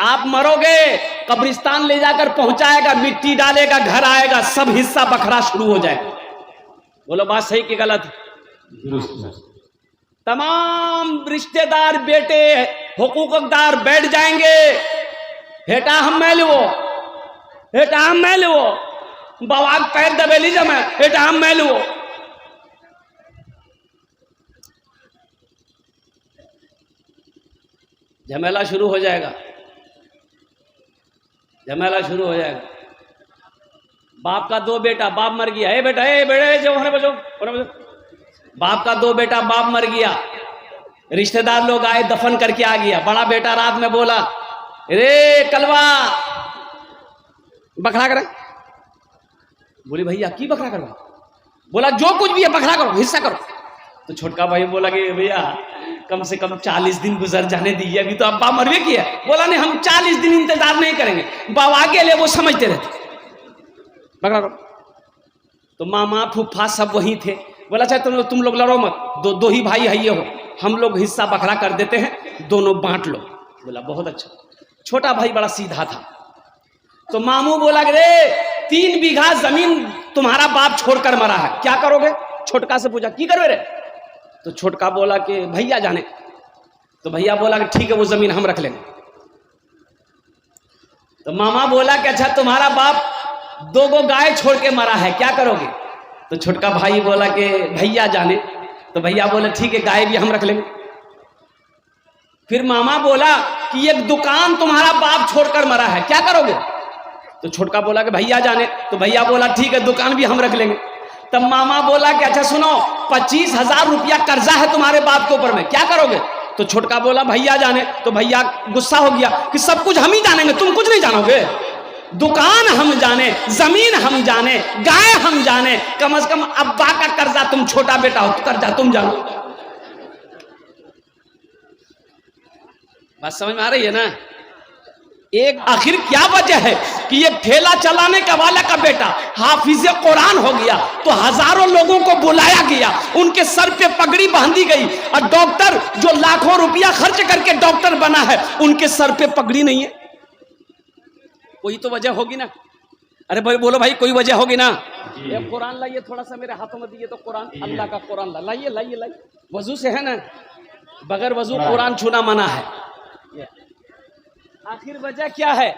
आप मरोगे, कब्रिस्तान ले जाकर पहुंचाएगा, मिट्टी डालेगा, घर आएगा, सब हिस्सा बखरा शुरू हो जाएगा। बोलो बात सही कि गलत? तमाम रिश्तेदार, बेटे, हुकूकदार बैठ जाएंगे, हेटा हम मैं लो, हेटा हम मैं लो, बाबा पैर दबेली जमा, हेटा हम मैं लो। झमेला शुरू हो जाएगा, झमेला शुरू हो जाएगा। बाप का दो बेटा, बाप मर गया, ए बेटा, ए बेटे जो होने बचो, बाप का दो बेटा, बाप मर गया, रिश्तेदार लोग आए, दफन करके आ गया। बड़ा बेटा रात में बोला, रे कलवा बखरा करे। बोली भैया की बखरा करो? बोला जो कुछ भी है बखरा करो, हिस्सा करो। तो छोटका भाई बोला कि भैया कम से कम 40 दिन गुजर जाने दीजिए, अभी तो अब्बा मरवे किया। बोला नहीं, हम 40 दिन इंतजार नहीं करेंगे, बाबा के लिए वो समझते रहते, बखरा करो। तो मामा फूफा सब वही थे। बोला अच्छा तुम लोग लड़ो मत, दो ही भाई है ये हो, हम लोग हिस्सा बखरा कर देते हैं, दोनों बांट लो। बोला बहुत अच्छा। छोटा भाई बड़ा सीधा था, तो मामू बोला रे 3 बीघा जमीन तुम्हारा बाप छोड़कर मरा है, क्या करोगे? छोटका से पूछा की करोगे रे? तो छोटका बोला कि भैया जाने। तो भैया बोला कि ठीक है वो जमीन हम रख लेंगे। तो मामा बोला कि अच्छा तुम्हारा बाप 2 गाय छोड़ के मरा है, क्या करोगे? तो छोटका भाई बोला कि भैया जाने। तो भैया बोला ठीक है गाय भी हम रख लेंगे। फिर मामा बोला कि एक दुकान तुम्हारा बाप छोड़कर मरा है, क्या करोगे? तो छोटका बोला कि भैया जाने। तो भैया बोला ठीक है दुकान भी हम रख लेंगे। तब मामा बोला कि अच्छा सुनो 25,000 रुपया कर्जा है तुम्हारे बाप के ऊपर में, क्या करोगे? तो छोटका बोला भैया जाने। तो भैया गुस्सा हो गया कि सब कुछ हम ही जानेंगे, तुम कुछ नहीं जानोगे। दुकान हम जाने, जमीन हम जाने, गाय हम जाने, कम से कम अब्बा का कर्जा, तुम छोटा बेटा हो तो कर्जा तुम जानो। बात समझ में आ रही है ना? एक आखिर क्या वजह है कि एक ठेला चलाने का वाला का बेटा हाफिज कुरान हो गया, तो हजारों लोगों को बुलाया गया, उनके सर पे पगड़ी बांधी गई, और डॉक्टर जो लाखों रुपया खर्च करके डॉक्टर बना है उनके सर पे पगड़ी नहीं है। कोई तो वजह होगी ना? अरे भाई बोलो भाई, कोई वजह होगी ना? ये कुरान लाइए, थोड़ा सा मेरे हाथों में दिए तो कुरान, अल्लाह का कुरान लाइए, लाइए लाइए। वजू से है ना, बगैर वजू कुरान छूना मना है। आखिर वजह क्या है?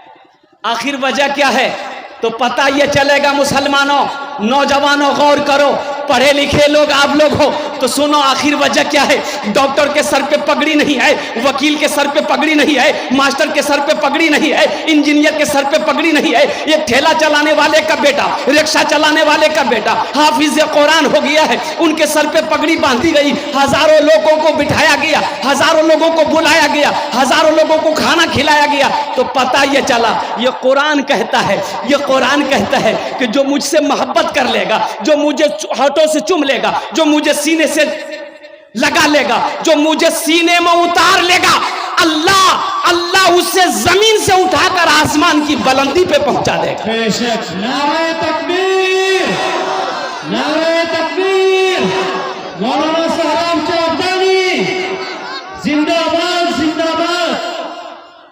आखिर वजह क्या है तो पता ये चलेगा मुसलमानों, नौजवानों गौर करो, पढ़े लिखे लोग आप लोग हो तो सुनो आखिर वजह क्या है। डॉक्टर के सर पे पगड़ी नहीं है, वकील के सर पे पगड़ी नहीं है, मास्टर के सर पे पगड़ी नहीं है, इंजीनियर के सर पे पगड़ी नहीं है। ये ठेला चलाने वाले का बेटा, रिक्शा चलाने वाले का बेटा हाफिज कुरान हो गया है, उनके सर पे पगड़ी बांधी गई, हजारों लोगों को बिठाया गया, हजारों लोगों को बुलाया गया, हजारों लोगों को खाना खिलाया गया। तो पता ये चला ये कुरान कहता है, ये कुरान कहता है कि जो मुझसे मोहब्बत कर लेगा, जो मुझे हाथों से चूम लेगा, जो मुझे सीने से लगा लेगा, जो मुझे सीने में उतार लेगा, अल्लाह उससे जमीन से उठाकर आसमान की बुलंदी पे पहुंचा देगा। बेशक। नारे तकबीर, नारे तकबीर। मौलाना साहब चौधरी जिंदाबाद, जिंदाबाद।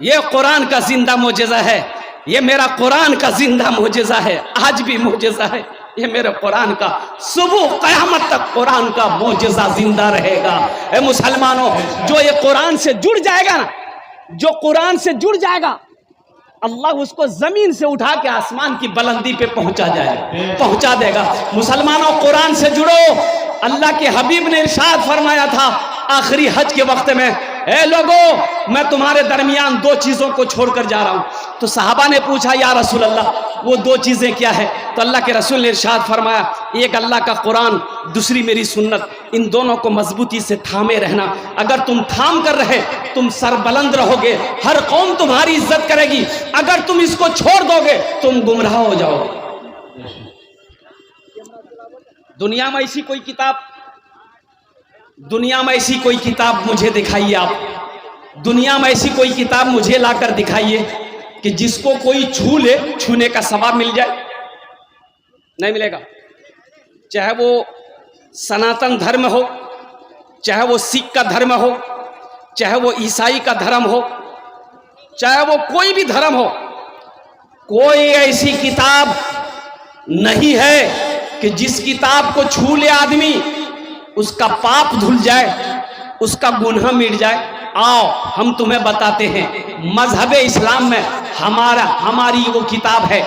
ये कुरान का जिंदा मोजेजा है, ये मेरा कुरान का जिंदा मोजेजा है, आज भी मोजेजा है। ये मेरे कुरान का सुबह कयामत तक कुरान का मोजेजा जिंदा रहेगा। ए मुसलमानों, जो ये कुरान से जुड़ जाएगा ना, जो कुरान से जुड़ जाएगा, अल्लाह उसको जमीन से उठा के आसमान की बुलंदी पे पहुंचा देगा। मुसलमानों कुरान से जुड़ो। अल्लाह के हबीब ने इरशाद फरमाया था आखिरी हज के वक्त में, ए लोगों मैं तुम्हारे दरमियान 2 चीजों को छोड़कर जा रहा हूं। तो सहाबा ने पूछा या रसूल अल्लाह वो 2 चीजें क्या है? तो अल्लाह के रसूल ने इरशाद फरमाया, एक अल्लाह का कुरान, दूसरी मेरी सुन्नत, इन दोनों को मजबूती से थामे रहना। अगर तुम थाम कर रहे तुम सरबलंद रहोगे, हर कौम तुम्हारी इज्जत करेगी। अगर तुम इसको छोड़ दोगे तुम गुमराह हो जाओगे। दुनिया में ऐसी कोई किताब मुझे दिखाइए, आप दुनिया में ऐसी कोई किताब मुझे लाकर दिखाइए कि जिसको कोई छू ले, छूने का सवाब मिल जाए। नहीं मिलेगा। चाहे वो सनातन धर्म हो, चाहे वो सिख का धर्म हो, चाहे वो ईसाई का धर्म हो, चाहे वो कोई भी धर्म हो, कोई ऐसी किताब नहीं है कि जिस किताब को छू ले आदमी उसका पाप धुल जाए, उसका गुनाह मिट जाए। आओ हम तुम्हें बताते हैं, मजहब इस्लाम में हमारी वो किताब है,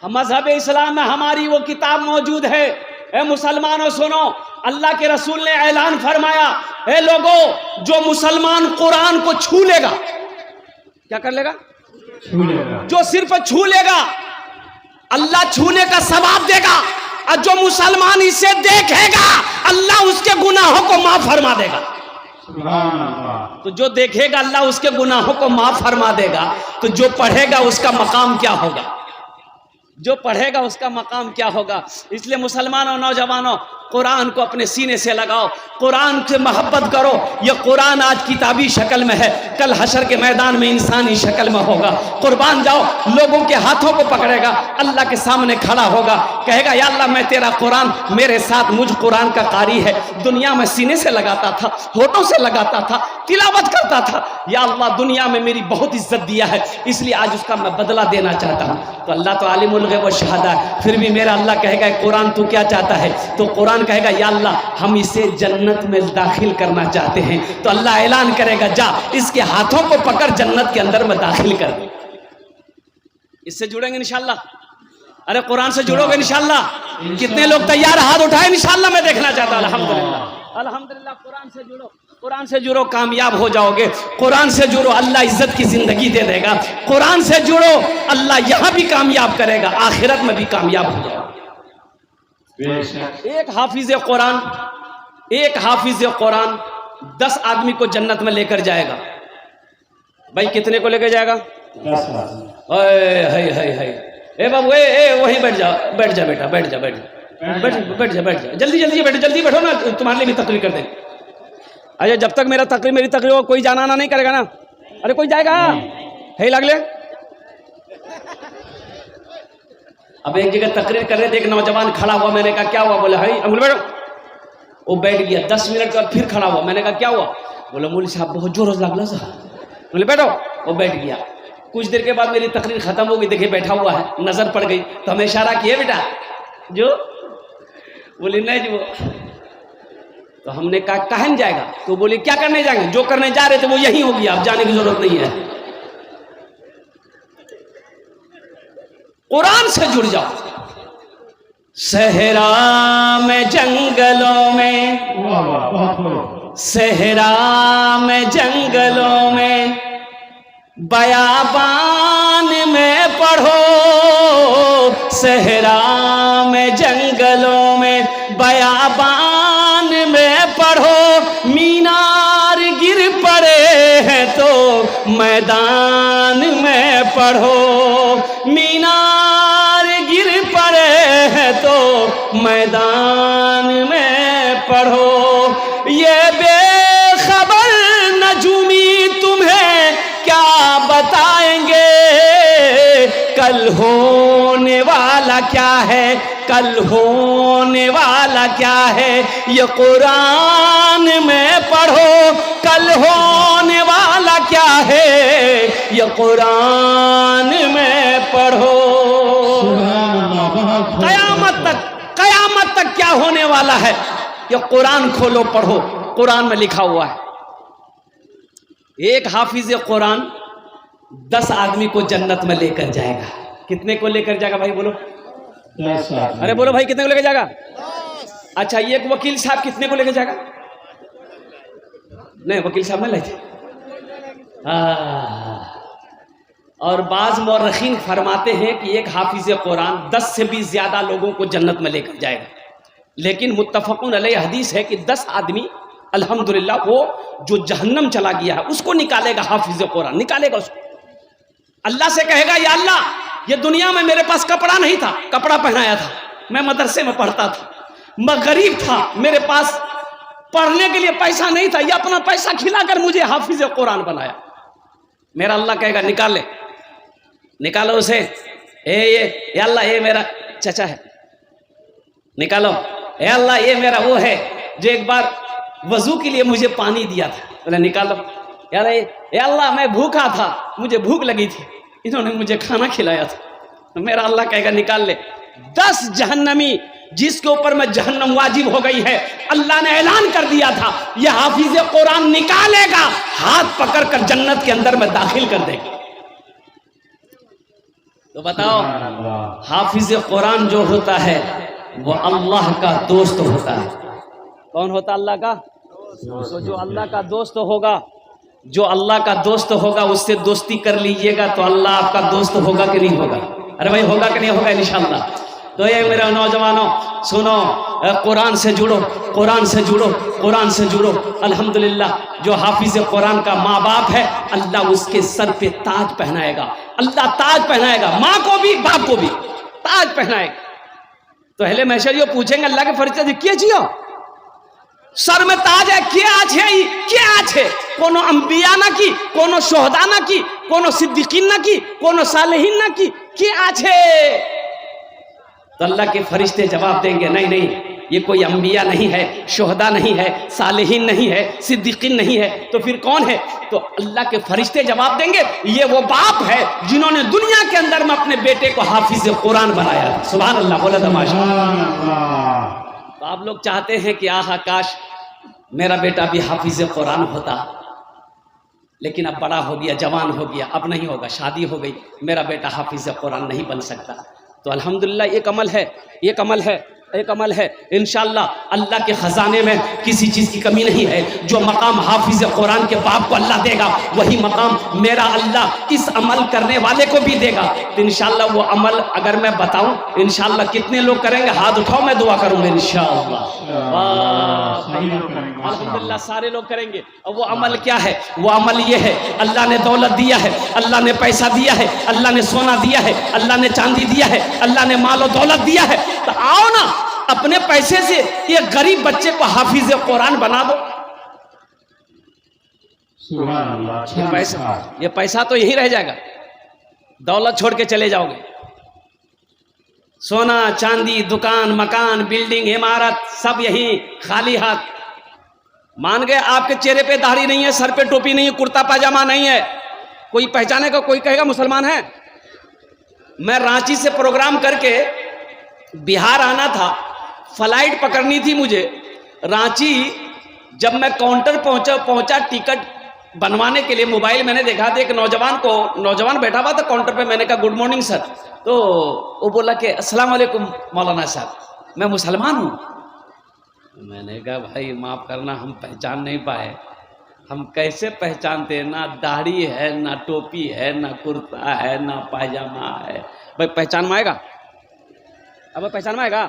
मजहब इस्लाम में हमारी वो किताब मौजूद है। ए मुसलमानों सुनो, अल्लाह के रसूल ने ऐलान फरमाया, ए लोगों, जो मुसलमान कुरान को छू लेगा, क्या कर लेगा? छू लेगा। जो सिर्फ छू लेगा अल्लाह छूने का सवाब देगा, और जो मुसलमान इसे देखेगा अल्लाह उसके गुनाहों को माफ फरमा देगा। सुभान अल्लाह। तो जो देखेगा अल्लाह उसके गुनाहों को माफ फरमा देगा, तो जो पढ़ेगा उसका मकाम क्या होगा? जो पढ़ेगा उसका मकाम क्या होगा? इसलिए मुसलमानों, नौजवानों, कुरान को अपने सीने से लगाओ, कुरान से मोहब्बत करो। ये कुरान आज किताबी शक्ल में है, कल हशर के मैदान में इंसानी शक्ल में होगा। कुर्बान जाओ, लोगों के हाथों को पकड़ेगा, अल्लाह के सामने खड़ा होगा, कहेगा या अल्लाह मैं तेरा कुरान मेरे साथ, मुझ कुरान का कारी है। दुनिया में सीने से लगाता था, होठों से लगाता था, तिलावत करता था, या अल्लाह दुनिया में मेरी बहुत इज्जत दिया है, इसलिए आज उसका मैं बदला देना चाहता हूँ। तो अल्लाह तो आलिमुल ग़ैब व शहादा है, फिर भी मेरा अल्लाह कहेगा कुरान तू क्या चाहता है? तो कुरान कहेगा या अल्लाह हम इसे जन्नत में दाखिल करना चाहते हैं। तो अल्लाह ऐलान करेगा जा इसके हाथों को पकड़ जन्नत के अंदर में दाखिल कर दे। इससे जुड़ेंगे इंशाल्लाह? अरे कुरान से जुड़ोगे इंशाल्लाह? कितने लोग तैयार? हाथ उठाए इंशाल्लाह, मैं देखना चाहता हूं। अल्हम्दुलिल्लाह, अल्हम्दुलिल्लाह। कुरान से जुड़ो, कुरान से जुड़ो, कामयाब हो जाओगे। कुरान से जुड़ो, अल्लाह इज्जत की जिंदगी दे देगा। कुरान से जुड़ो, अल्लाह यहां भी कामयाब करेगा, आखिरत में भी कामयाब हो जाओगे। एक हाफिज कुरान 10 आदमी को जन्नत में लेकर जाएगा। भाई कितने को लेकर जाएगा? 10 आदमी। ए बाबू, वहीं बैठ जा बेटा, बैठ जा, जल्दी बैठो, जल्दी बैठो ना, तुम्हारे लिए भी तकरीर कर दें। अरे जब तक मेरी तकरीर हो, कोई जाना आना नहीं करेगा ना? अरे कोई जाएगा? है लगले। अब एक जगह तकरीर कर रहे थे, एक नौजवान खड़ा हुआ, मैंने कहा क्या हुआ? बोले भाई अंगुल बैठो। वो बैठ गया, 10 मिनट के बाद फिर खड़ा हुआ, मैंने कहा क्या हुआ? बोले मौलवी साहब बहुत जोर लगला सा। बोले बैठो। वो बैठ गया, कुछ देर के बाद मेरी तकरीर खत्म हो गई, देखिए बैठा हुआ है, नजर पड़ गई, तो हमें इशारा किया बेटा जो। बोले नहीं जी वो। तो हमने कहा कहाँ जाएगा? तो बोले क्या करने जाएंगे? जो करने जा रहे थे वो यही हो गया, अब जाने की जरूरत नहीं है। कुरान से जुड़ जाओ। सहरा में जंगलों में, सहरा में जंगलों में, बयाबान में पढ़ो। सहरा में जंगलों में, बयाबान में पढ़ो। मीनार गिर पड़े हैं तो मैदान में पढ़ो। मीनार गिर पड़े हैं तो मैदान में पढ़ो। ये बेखबर नजूमी तुम्हें क्या बताएंगे? कल होने वाला क्या है, कल होने वाला क्या है? ये कुरान में पढ़ो, कल होने वाला क्या है? ये कुरान में पढ़ो। कयामत तक क्या होने वाला है? ये कुरान खोलो, पढ़ो, कुरान में लिखा हुआ है। एक हाफिज कुरान 10 आदमी को जन्नत में लेकर जाएगा। कितने को लेकर जाएगा भाई बोलो? 10 आदमी। अरे बोलो भाई कितने को लेकर जाएगा? अच्छा, ये एक वकील साहब कितने को लेकर जाएगा? नहीं, वकील साहब नहीं लेते। और बाज मौरखीन फरमाते हैं कि एक हाफिज कुरान 10 से भी ज्यादा लोगों को जन्नत में लेकर जाएगा। लेकिन मुत्तफकुन अलैह हदीस है कि 10 आदमी अल्हम्दुलिल्लाह वो जो जहन्नम चला गया है उसको निकालेगा, हाफिज कुरान निकालेगा उसको। अल्लाह से कहेगा या अल्लाह, ये दुनिया में मेरे पास कपड़ा नहीं था, कपड़ा पहनाया था, मैं मदरसे में पढ़ता था, मैं गरीब था, मेरे पास पढ़ने के लिए पैसा नहीं था, ये अपना पैसा खिलाकर मुझे हाफिज कुरान बनाया। मेरा अल्लाह कहेगा निकाल ले, निकालो उसे। ये अल्लाह ये मेरा चचा है, निकालो। ए अल्लाह ये मेरा वो है जो एक बार वजू के लिए मुझे पानी दिया था, बोले निकालो। कह रहे ए अल्लाह मैं भूखा था, मुझे भूख लगी थी, इन्होंने मुझे खाना खिलाया था, तो मेरा अल्लाह कहेगा निकाल ले। 10 जहन्नमी जिसके ऊपर में जहन्नम वाजिब हो गई है, अल्लाह ने ऐलान कर दिया था यह हाफिज कुरान निकालेगा, हाथ पकड़ कर जन्नत के अंदर में दाखिल कर देगा। तो बताओ हाफिज कुरान जो होता है वो अल्लाह का दोस्त होता है। कौन होता अल्लाह का? तो जो अल्लाह का दोस्त होगा, जो अल्लाह का दोस्त होगा उससे दोस्ती कर लीजिएगा तो अल्लाह आपका दोस्त होगा कि नहीं होगा? अरे भाई होगा कि नहीं होगा? इंशाअल्लाह। तो ये मेरे नौजवानों सुनो, कुरान से जुड़ो, कुरान से जुड़ो, कुरान से जुड़ो। अल्हम्दुलिल्लाह जो हाफिज कुरान का माँ बाप है, अल्लाह उसके सर पे ताज पहनाएगा, अल्लाह ताज पहनाएगा, माँ को भी बाप को भी ताज पहनाएगा। तो पहले महशर ये पूछेंगे अल्लाह के फरिश्ते क्या जियो सर में ताज है, क्या है, क्या है? कोनो अंबिया ना की, कोनो शोहदा ना की, कोनो सिद्दीकीन ना की, कोनो सालेहीन ना की, क्या है? तो अल्लाह के फरिश्ते जवाब देंगे नहीं नहीं, ये कोई अंबिया नहीं है, शोहदा नहीं है, सालेहीन नहीं है, सिद्दीकीन नहीं है, तो फिर कौन है? तो अल्लाह के फरिश्ते जवाब देंगे ये वो बाप है जिन्होंने दुनिया के अंदर में अपने बेटे को हाफिज कुरान बनाया। सुभान अल्लाह, बोला तमाशा। तो आप लोग चाहते हैं कि आह काश मेरा बेटा भी हाफिज कुरान होता, लेकिन अब बड़ा हो गया, जवान हो गया, अब नहीं होगा, शादी हो गई, मेरा बेटा हाफिज कुरान नहीं बन सकता। तो अल्हम्दुलिल्लाह एक अमल है, एक अमल है, एक अमल है। इंशाअल्लाह अल्लाह के ख़जाने में किसी चीज़ की कमी नहीं है। जो मकाम हाफिज कुरान के बाप को अल्लाह देगा, वही मकाम मेरा अल्लाह इस अमल करने वाले को भी देगा। तो इंशाअल्लाह वो अमल अगर मैं बताऊं, इंशाअल्लाह कितने लोग करेंगे? हाथ उठाओ, मैं दुआ करूंगा इंशाअल्लाह। अल्हम्दुलिल्लाह सारे लोग करेंगे। और वो अमल क्या है? वो अमल ये है, अल्लाह ने दौलत दिया है, अल्लाह ने पैसा दिया है, अल्लाह ने सोना दिया है, अल्लाह ने चांदी दिया है, अल्लाह ने माल और दौलत दिया है, तो आओ ना अपने पैसे से ये गरीब बच्चे को हाफिज कुरान बना दो। ये पैसा तो यही रह जाएगा, दौलत छोड़ के चले जाओगे। सोना चांदी, दुकान मकान, बिल्डिंग इमारत सब यही, खाली हाथ। मान गए आपके चेहरे पे दाढ़ी नहीं है, सर पे टोपी नहीं है, कुर्ता पाजामा नहीं है, कोई पहचाने का, कोई कहेगा मुसलमान है। मैं रांची से प्रोग्राम करके बिहार आना था, फ्लाइट पकड़नी थी मुझे। रांची जब मैं काउंटर पहुंचा टिकट बनवाने के लिए, मोबाइल मैंने देखा था एक नौजवान बैठा हुआ था काउंटर पे। मैंने कहा गुड मॉर्निंग सर, तो वो बोला कि अस्सलाम वालेकुम मौलाना साहब, मैं मुसलमान हूँ। मैंने कहा भाई माफ़ करना, हम पहचान नहीं पाए। हम कैसे पहचानते? ना दाढ़ी है, ना टोपी है, ना कुर्ता है, ना पायजामा है। भाई पहचान में आएगा? अब पहचान में आएगा?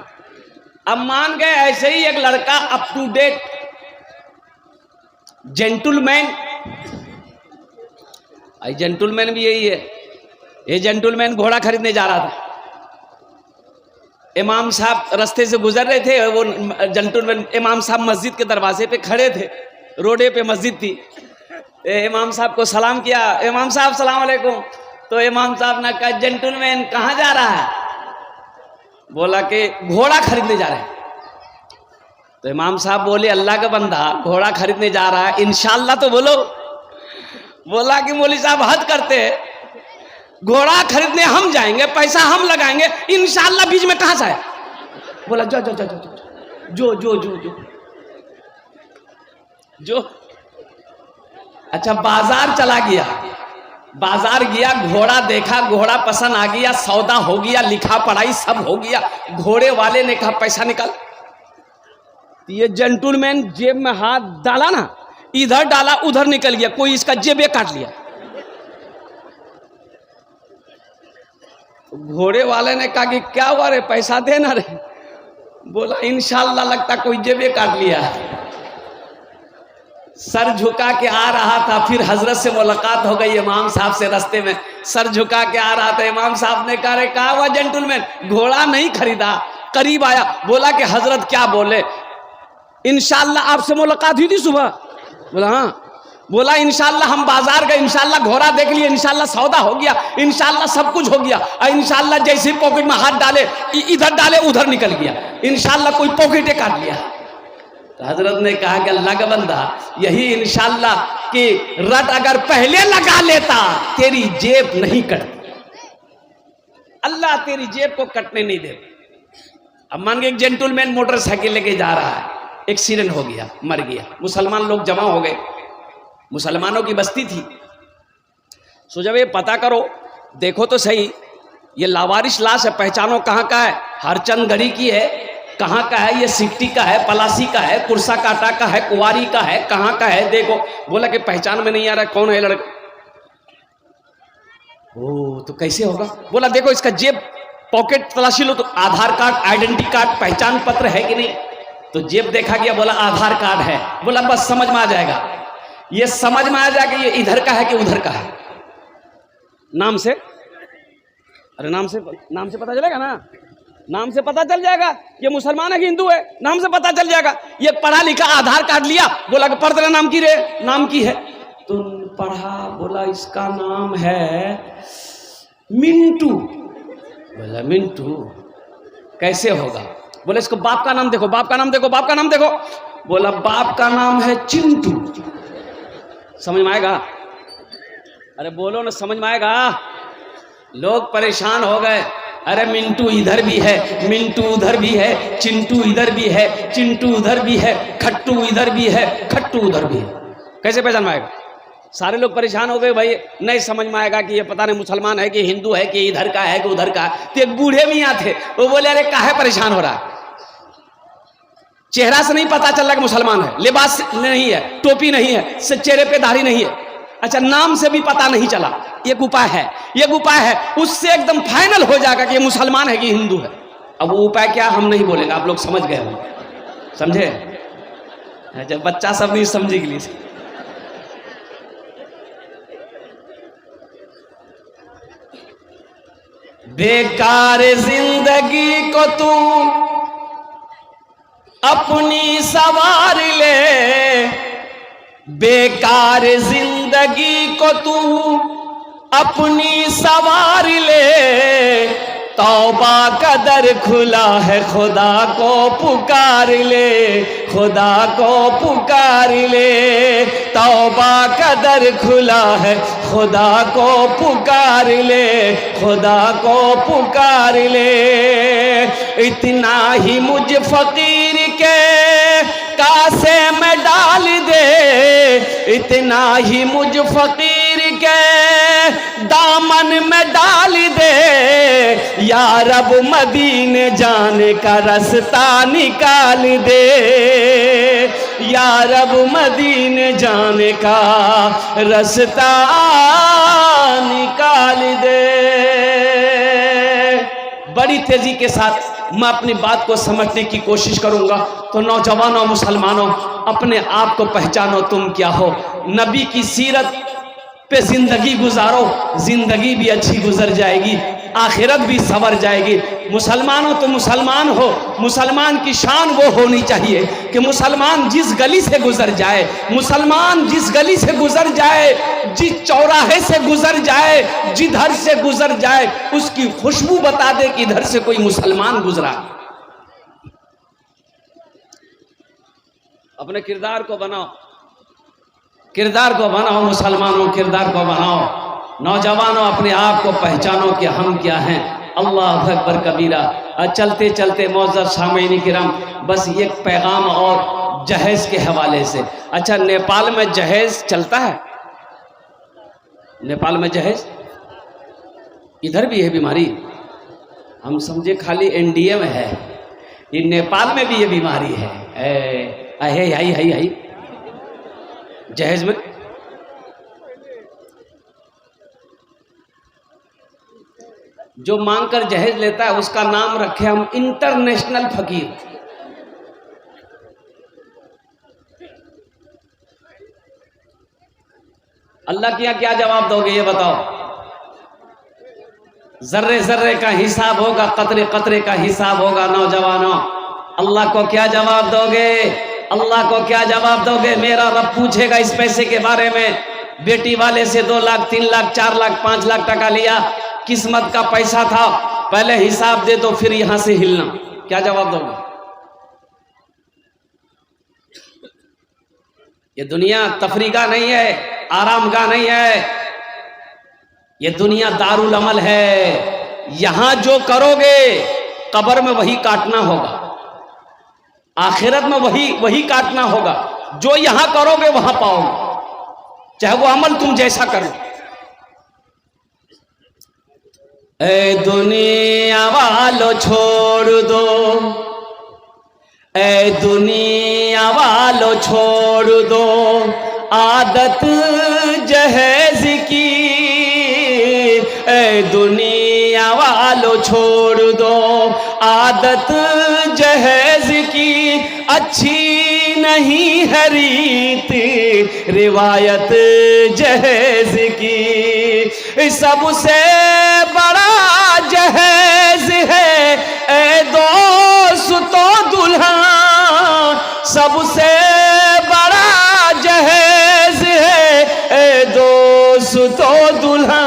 अब मान गए ऐसे ही एक लड़का up to date gentleman, gentleman भी यही है। ये जेंटलमैन घोड़ा खरीदने जा रहा था, इमाम साहब रास्ते से गुजर रहे थे। वो जेंटलमैन इमाम साहब मस्जिद के दरवाजे पे खड़े थे, रोडे पे मस्जिद थी। इमाम साहब को सलाम किया, इमाम साहब सलाम अलैकुम। तो इमाम साहब ने कहा जेंटलमैन कहाँ जा रहा है? बोला कि घोड़ा खरीदने जा रहे हैं। तो इमाम साहब बोले अल्लाह का बंदा घोड़ा खरीदने जा रहा है, इंशाअल्लाह तो बोलो। बोला कि मौलवी साहब हद करते हैं, घोड़ा खरीदने हम जाएंगे, पैसा हम लगाएंगे, इंशाअल्लाह बीच में कहाँ से आया? बोला जो जो जो जो जो जो जो जो जो अच्छा बाजार चला गया, बाजार गया, घोड़ा देखा, घोड़ा पसंद आ गया, सौदा हो गया, लिखा पढ़ाई सब हो गया। घोड़े वाले ने कहा पैसा निकाल। ये जेंटलमैन जेब में हाथ डाला ना, इधर डाला उधर निकल गया, कोई इसका जेबे काट लिया। घोड़े वाले ने कहा कि क्या हुआ रे, पैसा देना रे? बोला इंशाअल्लाह लगता कोई जेबे काट लिया। सर झुका के आ रहा था, फिर हजरत से मुलाकात हो गई इमाम साहब से रास्ते में। सर झुका के आ रहा था, इमाम साहब ने कहा रे कहा हुआ जेंटलमैन, घोड़ा नहीं खरीदा। करीब आया, बोला कि हजरत क्या बोले? इंशाअल्लाह आपसे मुलाकात हुई थी सुबह। बोला हाँ। बोला इंशाअल्लाह हम बाजार गए, इंशाअल्लाह घोड़ा देख लिया, इंशाअल्लाह सौदा हो गया, इंशाअल्लाह सब कुछ हो गया। और इंशाअल्लाह जैसे ही पॉकेट में हाथ डाले, इधर डाले उधर निकल गया, इंशाअल्लाह कोई पॉकेटे काट लिया। तो हजरत ने कहा कि अल्लाह का बंदा, यही इंशाअल्लाह कि रट अगर पहले लगा लेता तेरी जेब नहीं कटती। अल्लाह तेरी जेब को कटने नहीं दे। अब मान के एक जेंटलमैन मोटरसाइकिल लेके जा रहा है, एक्सीडेंट हो गया, मर गया, मुसलमान लोग जमा हो गए, मुसलमानों की बस्ती थी। सो जब ये पता करो, देखो तो सही, ये लावारिश लाश है, पहचानो कहाँ का है, हरचंदगढ़ी की है, कहाँ का है, ये सिकटी का है, पलासी का है, कुर्सा काटा का है, कुवारी का है, कहाँ का है, देखो। बोला कि पहचान में नहीं आ रहा कौन है लड़का। ओ तो कैसे होगा? बोला देखो इसका जेब पॉकेट तलाशी लो तो आधार कार्ड, आइडेंटिटी कार्ड, पहचान पत्र है कि नहीं। तो जेब देखा गया, बोला आधार कार्ड है। बोला बस समझ में आ जाएगा, ये समझ में आ जाएगा ये इधर का है कि उधर का है। नाम से, अरे नाम से पता चलेगा ना, नाम से पता चल जाएगा ये मुसलमान है कि हिंदू है, नाम से पता चल जाएगा। ये पढ़ा लिखा, आधार कार्ड लिया, बोला कि पढ़ तेरा नाम की रे, नाम की है। तुम पढ़ा, बोला इसका नाम है मिंटू। बोला मिंटू कैसे होगा? बोला इसको बाप का नाम देखो, बाप का नाम देखो, बाप का नाम देखो। बोला बाप का नाम है चिंटू। समझ में आएगा? अरे बोलो ना, समझ में आएगा? लोग परेशान हो गए। अरे मिंटू इधर भी है, मिंटू उधर भी है, चिंटू इधर भी है, चिंटू उधर भी है, खट्टू इधर भी है, खट्टू उधर भी है। कैसे पहचान में आएगा? सारे लोग परेशान हो गए, भाई नहीं समझ में आएगा कि ये पता नहीं मुसलमान है कि हिंदू है कि इधर का है कि उधर का है। तो एक बूढ़े भी यहाँ थे, वो बोले अरे काहे परेशान हो रहा है? चेहरा से नहीं पता चल रहा कि मुसलमान है, लिबास नहीं है, टोपी नहीं है, चेहरे पे दाढ़ी नहीं है, अच्छा नाम से भी पता नहीं चला। एक उपाय है, एक उपाय है, उससे एकदम फाइनल हो जाएगा कि ये मुसलमान है कि हिंदू है। अब वो उपाय क्या हम नहीं बोलेंगे, आप लोग समझ गए हो, समझे? जब बच्चा सब नहीं समझे के लिए। बेकार जिंदगी को तू अपनी सवार ले, बेकार जिंदगी को तू अपनी सवार ले, तौबा का दर खुला है खुदा को पुकार ले, खुदा को पुकार ले, तौबा का दर खुला है खुदा को पुकार ले, खुदा को पुकार ले। इतना ही मुझ फकीर के कासे में डाल दे, इतना ही मुझ फकीर के दामन में डाल दे, या रब मदीने जाने का रास्ता निकाल दे, या रब मदीने जाने का रास्ता निकाल दे। बड़ी तेजी के साथ मैं अपनी बात को समझने की कोशिश करूंगा। तो नौजवानों, मुसलमानों, अपने आप को पहचानो तुम क्या हो। नबी की सीरत पे जिंदगी गुजारो, जिंदगी भी अच्छी गुजर जाएगी, आखिरत भी संवर जाएगी। मुसलमानों तो मुसलमान हो, मुसलमान की शान वो होनी चाहिए कि मुसलमान जिस गली से गुजर जाए, मुसलमान जिस गली से गुजर जाए, जिस चौराहे से गुजर जाए, जिधर से गुजर जाए, उसकी खुशबू बता दे कि इधर से कोई मुसलमान गुजरा। अपने किरदार को बनाओ, किरदार को बनाओ, मुसलमानों किरदार को बनाओ। नौजवानों अपने आप को पहचानो कि हम क्या हैं। अल्लाह अकबर कबीरा। चलते चलते मौजूद सामईन किराम, बस एक पैगाम और जहेज के हवाले से। अच्छा, नेपाल में जहेज चलता है? नेपाल में जहेज, इधर भी है बीमारी। हम समझे खाली एनडीए में है, ये नेपाल में भी ये बीमारी है। आई जहेज में जो मांगकर जहेज लेता है उसका नाम रखे हम इंटरनेशनल फकीर। अल्लाह के यहाँ क्या जवाब दोगे ये बताओ? जर्रे जर्रे का हिसाब होगा, कतरे कतरे का हिसाब होगा। नौजवानों, अल्लाह को क्या जवाब दोगे? अल्लाह को क्या जवाब दोगे? मेरा रब पूछेगा इस पैसे के बारे में। बेटी वाले से 2 लाख 3 लाख 4 लाख 5 लाख टका लिया, किस्मत का पैसा था, पहले हिसाब दे दो फिर यहां से हिलना। क्या जवाब दोगे? ये दुनिया तफरीगा नहीं है, आरामगाह नहीं है, ये दुनिया दारुल अमल है। यहां जो करोगे कब्र में वही काटना होगा, आखिरत में वही काटना होगा। जो यहां करोगे वहां पाओगे, चाहे वो अमल तुम जैसा करो। ए दुनिया वालों छोड़ दो, ए दुनिया वालों छोड़ दो आदत जहेज की, ए दुनिया वालों छोड़ दो आदत जहेज की, अच्छी नहीं है रीत रिवायत जहेज की। सबसे बड़ा जहेज है ए दोस्तों दुल्हा, सबसे बड़ा जहेज है ए दोस्तों दुल्हा,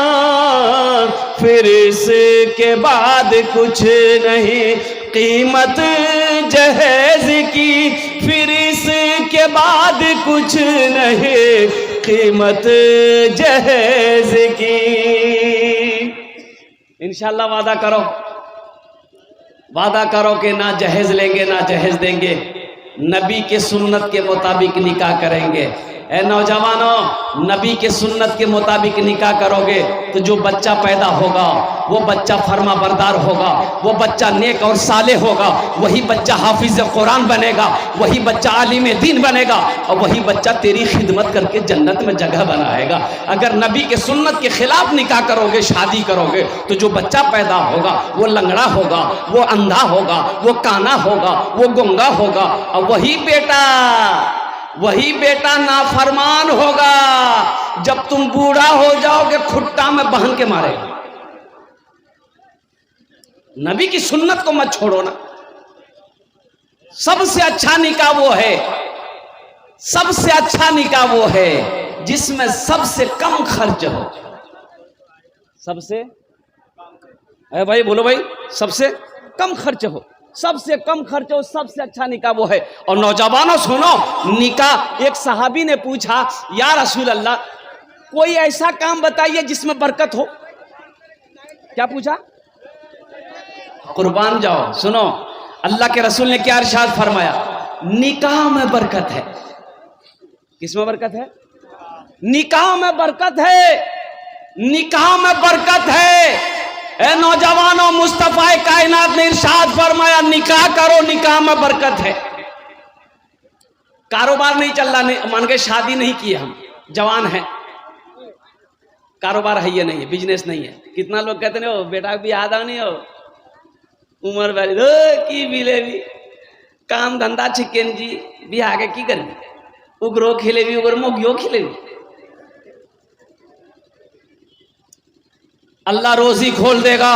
फिर इसके बाद कुछ नहीं कीमत जहेज की, फिर इसके बाद कुछ नहीं कीमत जहेज की। इंशाल्लाह वादा करो कि ना जहेज लेंगे ना जहेज देंगे, नबी के सुन्नत के मुताबिक निकाह करेंगे। ए नौजवानों, नबी के सुन्नत के मुताबिक निकाह करोगे तो जो बच्चा पैदा होगा वो बच्चा फर्मा बरदार होगा, वो बच्चा नेक और साले होगा, वही बच्चा हाफिज कुरान बनेगा, वही बच्चा आलिम दीन बनेगा, और वही बच्चा तेरी खिदमत करके जन्नत में जगह बनाएगा। अगर नबी के सुन्नत के खिलाफ निकाह करोगे, शादी करोगे, तो जो बच्चा पैदा होगा वो लंगड़ा होगा, वो अंधा होगा, वो काना होगा, वो गुंगा होगा, और वही बेटा नाफरमान होगा। जब तुम बूढ़ा हो जाओगे खुट्टा में बांध के मारेगा। नबी की सुन्नत को मत छोड़ो ना। सबसे अच्छा निकाह वो है, सबसे अच्छा निकाह वो है जिसमें सबसे कम खर्च हो। सबसे अरे भाई बोलो भाई, सबसे कम खर्च हो, सबसे कम खर्च हो, सबसे अच्छा निकाह वो है। और नौजवानों सुनो, निकाह, एक सहाबी ने पूछा या रसूल अल्लाह कोई ऐसा काम बताइए जिसमें बरकत हो। क्या पूछा? कुर्बान जाओ। सुनो अल्लाह के रसूल ने क्या इरशाद फरमाया, निकाह में बरकत है। किसमें बरकत है? निकाह में बरकत है, निकाह में बरकत है। ए नौजवानों, मुस्तफा कायनात ने इरशाद फरमाया निकाह करो, निकाह में बरकत है। कारोबार नहीं चल रहा, मान के शादी नहीं की हम, जवान है, कारोबार है ये नहीं है, बिजनेस नहीं है। कितना लोग कहते नहीं हो बेटा भी आदा नहीं हो उम्र वाली की बिले भी काम धंधा छिकेन जी भी आगे की कर उगरो खिले भी उगर मोगियो खिले भी। अल्लाह रोजी खोल देगा,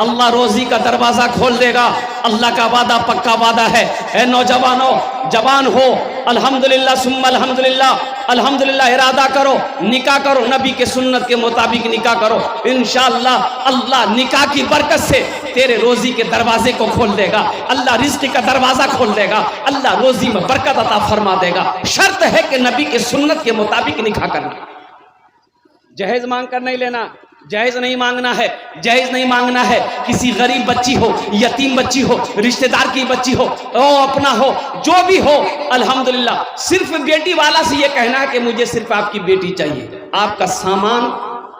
अल्लाह रोजी का दरवाजा खोल देगा। अल्लाह का वादा पक्का वादा है। ए नौजवानों, जवान हो, अल्हम्दुलिल्लाह सुम्मा अल्हम्दुलिल्लाह, अल्हम्दुलिल्लाह इरादा करो, निकाह करो, नबी के सुन्नत के मुताबिक निकाह करो। इंशाअल्लाह अल्लाह निकाह की बरकत से तेरे रोजी के दरवाजे को खोल देगा, अल्लाह रिज़्क़ का दरवाजा खोल देगा, अल्लाह रोजी में बरकत अता फरमा देगा। शर्त है कि नबी के सुन्नत के मुताबिक निकाह करना। जहेज मांग कर नहीं लेना, जहेज नहीं मांगना है, जहेज नहीं मांगना है। किसी गरीब बच्ची हो, यतीम बच्ची हो, रिश्तेदार की बच्ची हो, अपना हो, जो भी हो, अल्हम्दुलिल्लाह। सिर्फ बेटी वाला से ये कहना है कि मुझे सिर्फ आपकी बेटी चाहिए, आपका सामान,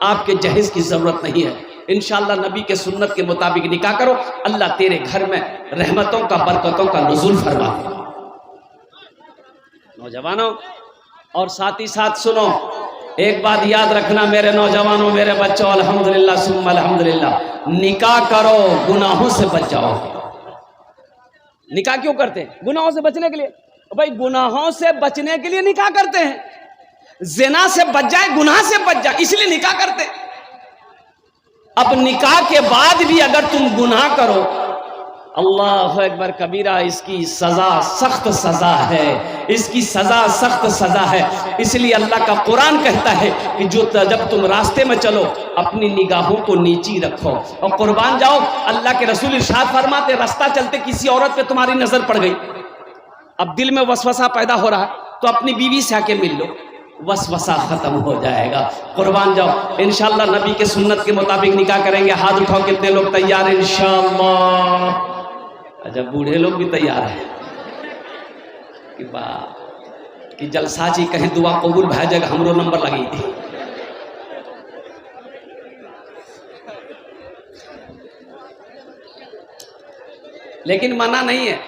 आपके जहेज की जरूरत नहीं है। इंशाअल्लाह नबी के सुन्नत के मुताबिक निकाह करो, अल्लाह तेरे घर में रहमतों का, बरकतों का नुज़ूल फरमा दे। नौजवानों, और साथ ही साथ सुनो, एक बात याद रखना मेरे नौजवानों, मेरे बच्चों, अल्हम्दुलिल्लाह सुम्मा अल्हम्दुलिल्लाह, निकाह करो गुनाहों से बच जाओ। निकाह क्यों करते हैं? गुनाहों से बचने के लिए। भाई गुनाहों से बचने के लिए निकाह करते हैं। ज़िना से बच जाए, गुनाह से बच जाए, इसलिए निकाह करते हैं। अब निकाह के बाद भी अगर तुम गुनाह करो, अल्लाह अकबर कबीरा, इसकी सजा सख्त सजा है, इसकी सजा सख्त सजा है। इसलिए अल्लाह का कुरान कहता है कि जब तुम रास्ते में चलो अपनी निगाहों को नीची रखो और कुर्बान जाओ। अल्लाह के रसूल इरशाद फरमाते, रास्ता चलते किसी औरत पे तुम्हारी नजर पड़ गई, अब दिल में वसवसा पैदा हो रहा है, तो अपनी बीवी से आके मिल लो, वसवसा खत्म हो जाएगा। कुर्बान जाओ, इंशाल्लाह नबी के सुन्नत के मुताबिक निकाह करेंगे। हाथ उठाओ, कितने लोग तैयार हैं इंशाल्लाह? अच्छा, बूढ़े लोग भी तैयार हैं कि बात कि जलसा जी कहीं दुआ कबूल भा जाएगा, हमरो नंबर लगी थी। लेकिन मना नहीं है,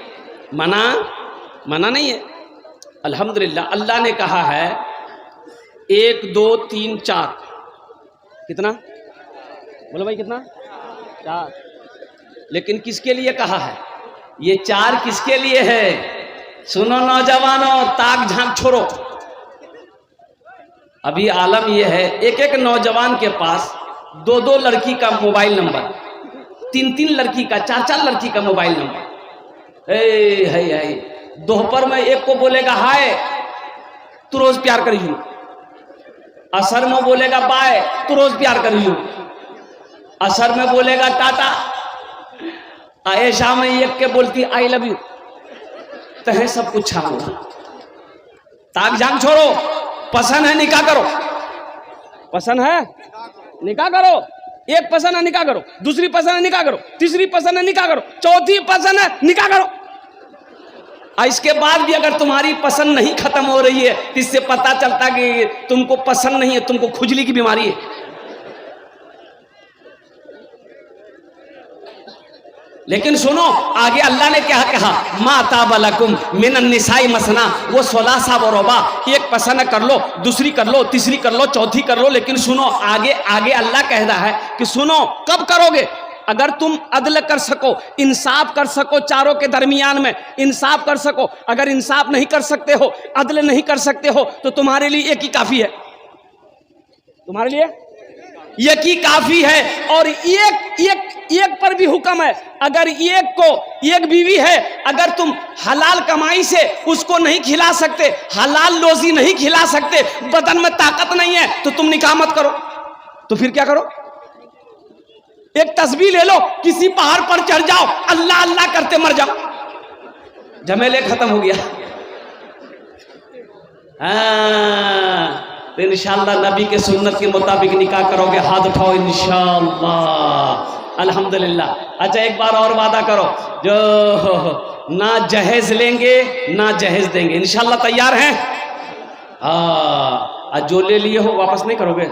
मना नहीं है। अल्हम्दुलिल्लाह, अल्लाह ने कहा है 1 2 3 4, कितना बोलो भाई, कितना? 4। लेकिन किसके लिए कहा है? ये 4 किसके लिए है? सुनो नौजवानों, ताक झांक छोड़ो। अभी आलम यह है, एक नौजवान के पास 2 लड़की का मोबाइल नंबर, 3 लड़की का, 4 लड़की का मोबाइल नंबर। दोपहर में एक को बोलेगा हाय, तू रोज प्यार करियो। असर में बोलेगा बाय, तू रोज प्यार करियो। असर में बोलेगा टाटा। आयशा में एक के बोलती आई लव यू। तहे सब कुछ छाऊंगा। ताक झांक छोड़ो। पसंद है निकाह करो, पसंद है निकाह करो। एक पसंद है निकाह करो, दूसरी पसंद है निकाह करो, तीसरी पसंद है निकाह करो, चौथी पसंद है निकाह करो। इसके बाद भी अगर तुम्हारी पसंद नहीं खत्म हो रही है तो इससे पता चलता कि तुमको पसंद नहीं है, तुमको खुजली की बीमारी है। लेकिन सुनो आगे अल्लाह ने क्या कहा, माता बलकुम मिनन निसाई मसना वो 16 व रुबा। एक पसंद कर लो, दूसरी कर लो, तीसरी कर लो, चौथी कर लो। लेकिन सुनो आगे अल्लाह कह रहा है कि सुनो कब करोगे? अगर तुम अदल कर सको, इंसाफ कर सको, चारों के दरमियान में इंसाफ कर सको। अगर इंसाफ नहीं कर सकते हो, अदल नहीं कर सकते हो, तो तुम्हारे लिए एक ही काफी है, तुम्हारे लिए एक ही काफी है। और एक पर भी हुक्म है, अगर एक बीवी है, अगर तुम हलाल कमाई से उसको नहीं खिला सकते, हलाल रोजी नहीं खिला सकते, बदन में ताकत नहीं है, तो तुम निकाह मत करो। तो फिर क्या करो? एक तस्बीह ले लो, किसी पहाड़ पर चढ़ जाओ, अल्लाह अल्लाह करते मर जाओ, झमेले खत्म हो गया। तो इंशाअल्लाह नबी के सुन्नत के मुताबिक निकाह करोगे। हाथ उठाओ इंशाअल्लाह। अल्हम्दुलिल्लाह। अच्छा एक बार और वादा करो, जो ना जहेज लेंगे ना जहेज देंगे। इंशाअल्लाह तैयार हैं? हाँ, जो ले लिए हो वापस नहीं करोगे?